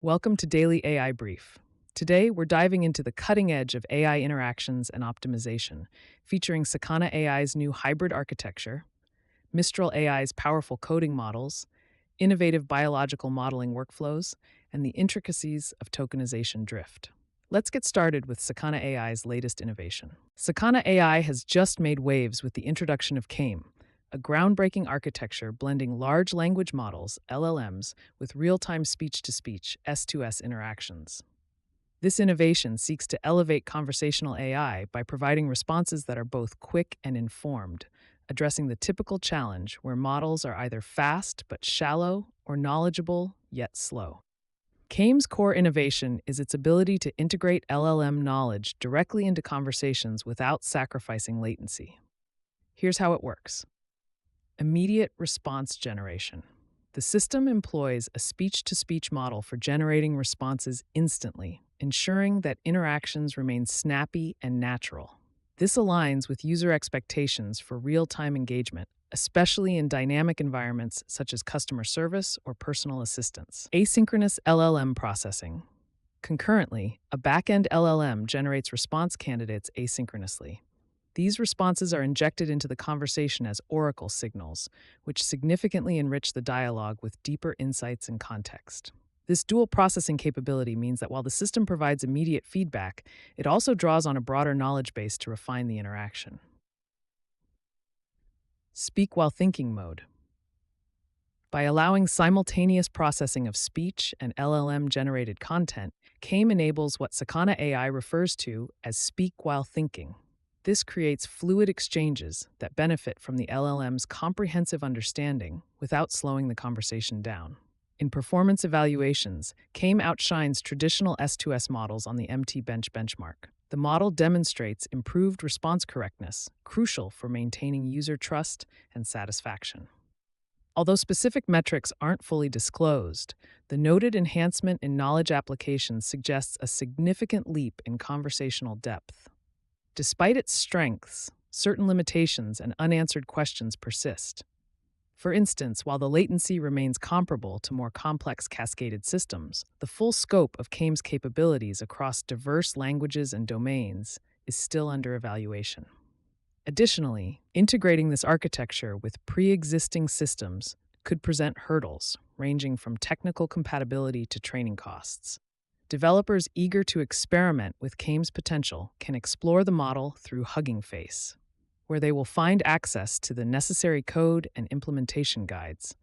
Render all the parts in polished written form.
Welcome to Daily AI Brief. Today, we're diving into the cutting edge of AI interactions and optimization, featuring Sakana AI's new hybrid architecture, Mistral AI's powerful coding models, innovative biological modeling workflows, and the intricacies of tokenization drift. Let's get started with Sakana AI's latest innovation. Sakana AI has just made waves with the introduction of KAME, a groundbreaking architecture blending large language models, LLMs, with real-time speech-to-speech, S2S interactions. This innovation seeks to elevate conversational AI by providing responses that are both quick and informed, addressing the typical challenge where models are either fast but shallow or knowledgeable yet slow. KAME's core innovation is its ability to integrate LLM knowledge directly into conversations without sacrificing latency. Here's how it works. Immediate response generation. The system employs a speech-to-speech model for generating responses instantly, ensuring that interactions remain snappy and natural. This aligns with user expectations for real-time engagement, especially in dynamic environments such as customer service or personal assistance. Asynchronous LLM processing. Concurrently, a back-end LLM generates response candidates asynchronously. These responses are injected into the conversation as oracle signals, which significantly enrich the dialogue with deeper insights and context. This dual processing capability means that while the system provides immediate feedback, it also draws on a broader knowledge base to refine the interaction. Speak while thinking mode. By allowing simultaneous processing of speech and LLM-generated content, KAME enables what Sakana AI refers to as speak while thinking. This creates fluid exchanges that benefit from the LLM's comprehensive understanding without slowing the conversation down. In performance evaluations, KAME outshines traditional S2S models on the MT-Bench benchmark. The model demonstrates improved response correctness, crucial for maintaining user trust and satisfaction. Although specific metrics aren't fully disclosed, the noted enhancement in knowledge applications suggests a significant leap in conversational depth. Despite its strengths, certain limitations and unanswered questions persist. For instance, while the latency remains comparable to more complex cascaded systems, the full scope of KAME's capabilities across diverse languages and domains is still under evaluation. Additionally, integrating this architecture with pre-existing systems could present hurdles, ranging from technical compatibility to training costs. Developers eager to experiment with KAME's potential can explore the model through Hugging Face, where they will find access to the necessary code and implementation guides.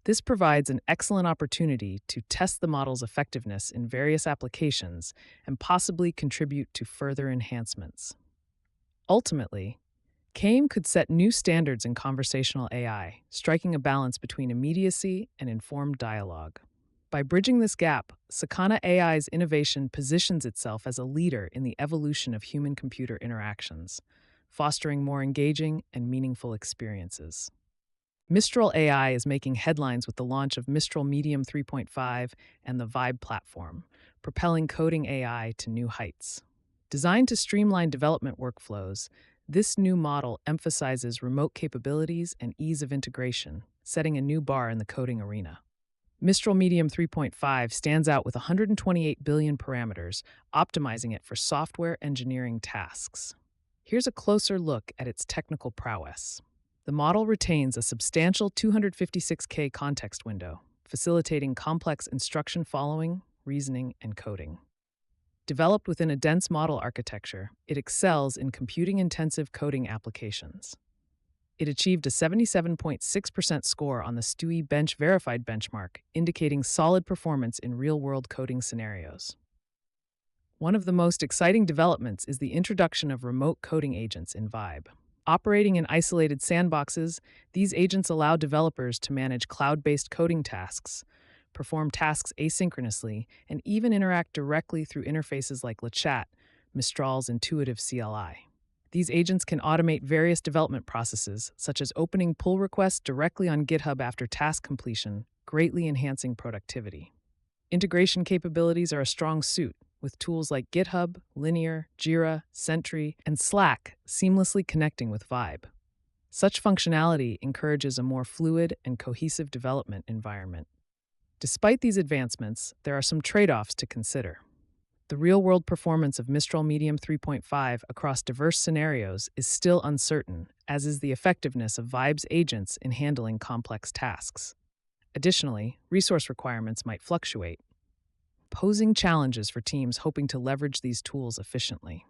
This provides an excellent opportunity to test the model's effectiveness in various applications and possibly contribute to further enhancements. Ultimately, KAME could set new standards in conversational AI, striking a balance between immediacy and informed dialogue. By bridging this gap, Sakana AI's innovation positions itself as a leader in the evolution of human-computer interactions, fostering more engaging and meaningful experiences. Mistral AI is making headlines with the launch of Mistral Medium 3.5 and the Vibe platform, propelling coding AI to new heights. Designed to streamline development workflows, this new model emphasizes remote capabilities and ease of integration, setting a new bar in the coding arena. Mistral Medium 3.5 stands out with 128 billion parameters, optimizing it for software engineering tasks. Here's a closer look at its technical prowess. The model retains a substantial 256K context window, facilitating complex instruction following, reasoning, and coding. Developed within a dense model architecture, it excels in computing-intensive coding applications. It achieved a 77.6% score on the SWE-Bench verified benchmark, indicating solid performance in real-world coding scenarios. One of the most exciting developments is the introduction of remote coding agents in Vibe. Operating in isolated sandboxes, these agents allow developers to manage cloud-based coding tasks, perform tasks asynchronously, and even interact directly through interfaces like LeChat, Mistral's intuitive CLI. These agents can automate various development processes, such as opening pull requests directly on GitHub after task completion, greatly enhancing productivity. Integration capabilities are a strong suit, with tools like GitHub, Linear, Jira, Sentry, and Slack seamlessly connecting with Vibe. Such functionality encourages a more fluid and cohesive development environment. Despite these advancements, there are some trade-offs to consider. The real-world performance of Mistral Medium 3.5 across diverse scenarios is still uncertain, as is the effectiveness of Vibe's agents in handling complex tasks. Additionally, resource requirements might fluctuate, posing challenges for teams hoping to leverage these tools efficiently.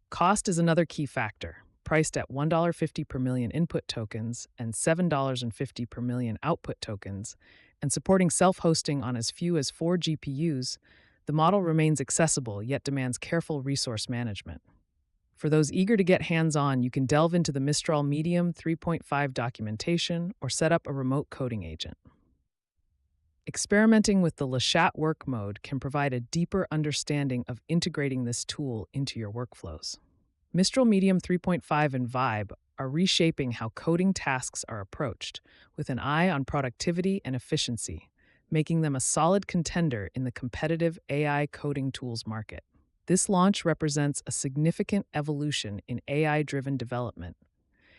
Cost is another key factor, priced at $1.50 per million input tokens and $7.50 per million output tokens, and supporting self-hosting on as few as 4 GPUs. The model remains accessible yet demands careful resource management. For those eager to get hands-on, you can delve into the Mistral Medium 3.5 documentation or set up a remote coding agent. Experimenting with the Lashat work mode can provide a deeper understanding of integrating this tool into your workflows. Mistral Medium 3.5 and Vibe are reshaping how coding tasks are approached, with an eye on productivity and efficiency, making them a solid contender in the competitive AI coding tools market. This launch represents a significant evolution in AI-driven development,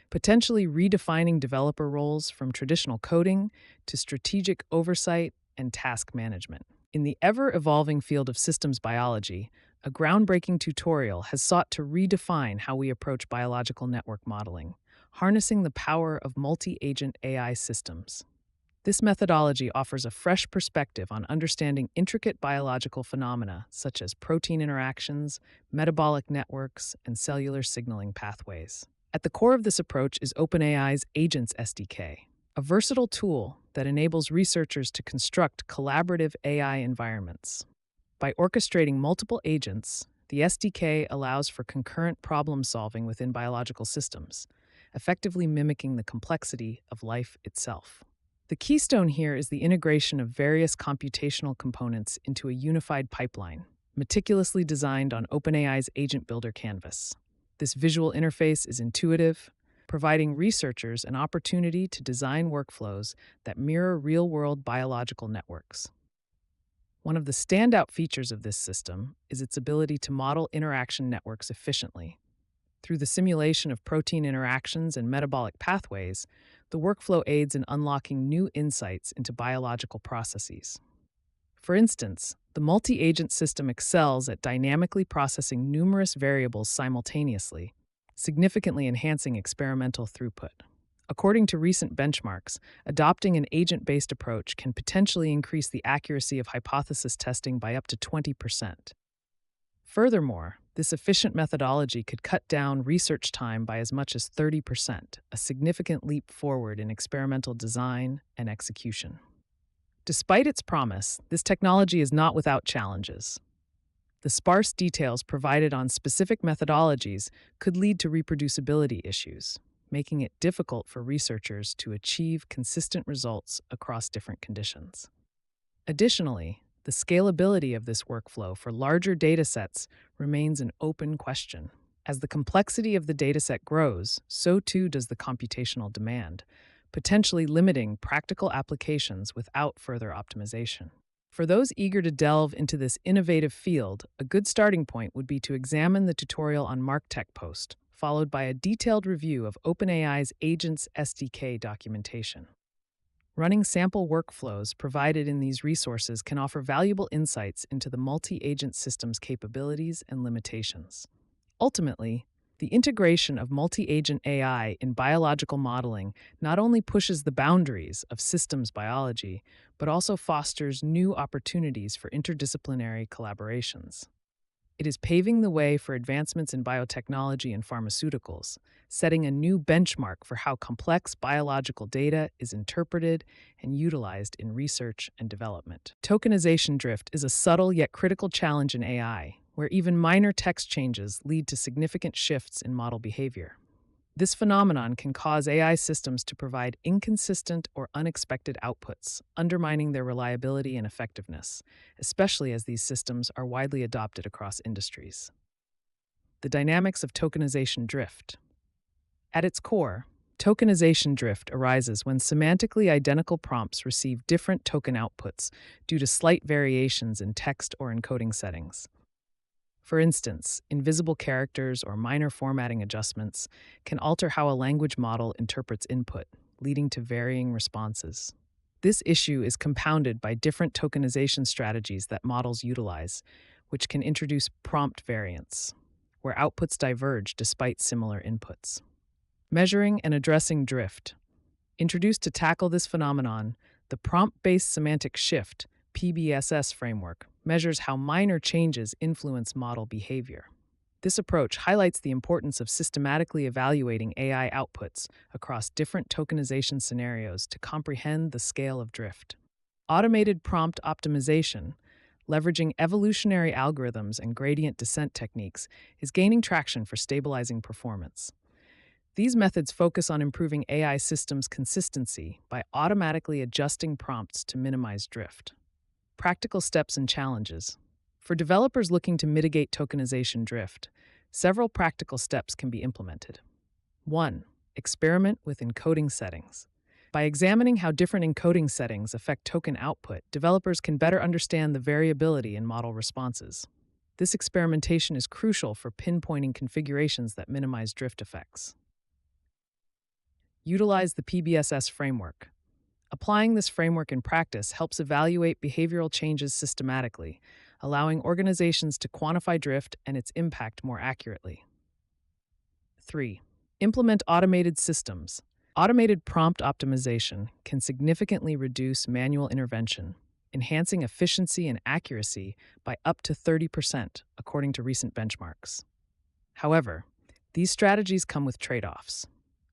potentially redefining developer roles from traditional coding to strategic oversight and task management. In the ever-evolving field of systems biology, a groundbreaking tutorial has sought to redefine how we approach biological network modeling, harnessing the power of multi-agent AI systems. This methodology offers a fresh perspective on understanding intricate biological phenomena such as protein interactions, metabolic networks, and cellular signaling pathways. At the core of this approach is OpenAI's Agents SDK, a versatile tool that enables researchers to construct collaborative AI environments. By orchestrating multiple agents, the SDK allows for concurrent problem-solving within biological systems, effectively mimicking the complexity of life itself. The keystone here is the integration of various computational components into a unified pipeline, meticulously designed on OpenAI's Agent Builder canvas. This visual interface is intuitive, providing researchers an opportunity to design workflows that mirror real-world biological networks. One of the standout features of this system is its ability to model interaction networks efficiently. Through the simulation of protein interactions and metabolic pathways, the workflow aids in unlocking new insights into biological processes. For instance, the multi-agent system excels at dynamically processing numerous variables simultaneously, significantly enhancing experimental throughput. According to recent benchmarks, adopting an agent-based approach can potentially increase the accuracy of hypothesis testing by up to 20%. Furthermore, this efficient methodology could cut down research time by as much as 30%, a significant leap forward in experimental design and execution. Despite its promise, this technology is not without challenges. The sparse details provided on specific methodologies could lead to reproducibility issues, making it difficult for researchers to achieve consistent results across different conditions. Additionally, the scalability of this workflow for larger datasets remains an open question. As the complexity of the dataset grows, so too does the computational demand, potentially limiting practical applications without further optimization. For those eager to delve into this innovative field, a good starting point would be to examine the tutorial on MarkTech post, followed by a detailed review of OpenAI's Agents SDK documentation. Running sample workflows provided in these resources can offer valuable insights into the multi-agent system's capabilities and limitations. Ultimately, the integration of multi-agent AI in biological modeling not only pushes the boundaries of systems biology, but also fosters new opportunities for interdisciplinary collaborations. It is paving the way for advancements in biotechnology and pharmaceuticals, setting a new benchmark for how complex biological data is interpreted and utilized in research and development. Tokenization drift is a subtle yet critical challenge in AI, where even minor text changes lead to significant shifts in model behavior. This phenomenon can cause AI systems to provide inconsistent or unexpected outputs, undermining their reliability and effectiveness, especially as these systems are widely adopted across industries. The dynamics of tokenization drift. At its core, tokenization drift arises when semantically identical prompts receive different token outputs due to slight variations in text or encoding settings. For instance, invisible characters or minor formatting adjustments can alter how a language model interprets input, leading to varying responses. This issue is compounded by different tokenization strategies that models utilize, which can introduce prompt variance, where outputs diverge despite similar inputs. Measuring and addressing drift. Introduced to tackle this phenomenon, the prompt-based semantic shift (PBSS) framework measures how minor changes influence model behavior. This approach highlights the importance of systematically evaluating AI outputs across different tokenization scenarios to comprehend the scale of drift. Automated prompt optimization, leveraging evolutionary algorithms and gradient descent techniques, is gaining traction for stabilizing performance. These methods focus on improving AI systems' consistency by automatically adjusting prompts to minimize drift. Practical steps and challenges. For developers looking to mitigate tokenization drift, several practical steps can be implemented. 1. Experiment with encoding settings. By examining how different encoding settings affect token output, developers can better understand the variability in model responses. This experimentation is crucial for pinpointing configurations that minimize drift effects. Utilize the PBSS framework. Applying this framework in practice helps evaluate behavioral changes systematically, allowing organizations to quantify drift and its impact more accurately. 3. Implement automated systems. Automated prompt optimization can significantly reduce manual intervention, enhancing efficiency and accuracy by up to 30%, according to recent benchmarks. However, these strategies come with trade-offs.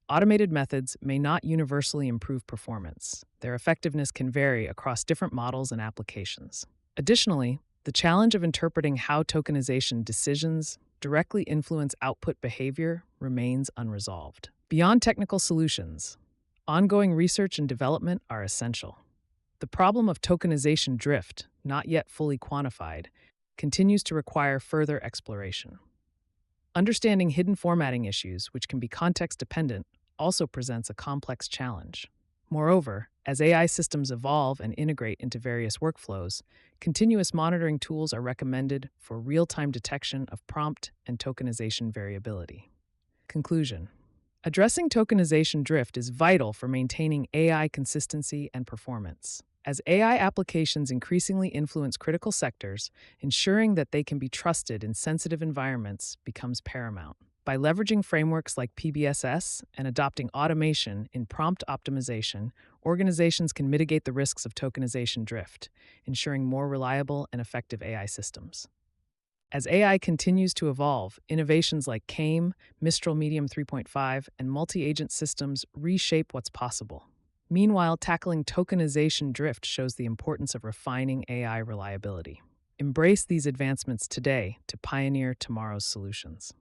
Automated methods may not universally improve performance. Their effectiveness can vary across different models and applications. Additionally, the challenge of interpreting how tokenization decisions directly influence output behavior remains unresolved. Beyond technical solutions, ongoing research and development are essential. The problem of tokenization drift, not yet fully quantified, continues to require further exploration. Understanding hidden formatting issues, which can be context-dependent, also presents a complex challenge. Moreover, as AI systems evolve and integrate into various workflows, continuous monitoring tools are recommended for real-time detection of prompt and tokenization variability. Conclusion. Addressing tokenization drift is vital for maintaining AI consistency and performance. As AI applications increasingly influence critical sectors, ensuring that they can be trusted in sensitive environments becomes paramount. By leveraging frameworks like PBSS and adopting automation in prompt optimization, organizations can mitigate the risks of tokenization drift, ensuring more reliable and effective AI systems. As AI continues to evolve, innovations like KAME, Mistral Medium 3.5, and multi-agent systems reshape what's possible. Meanwhile, tackling tokenization drift shows the importance of refining AI reliability. Embrace these advancements today to pioneer tomorrow's solutions.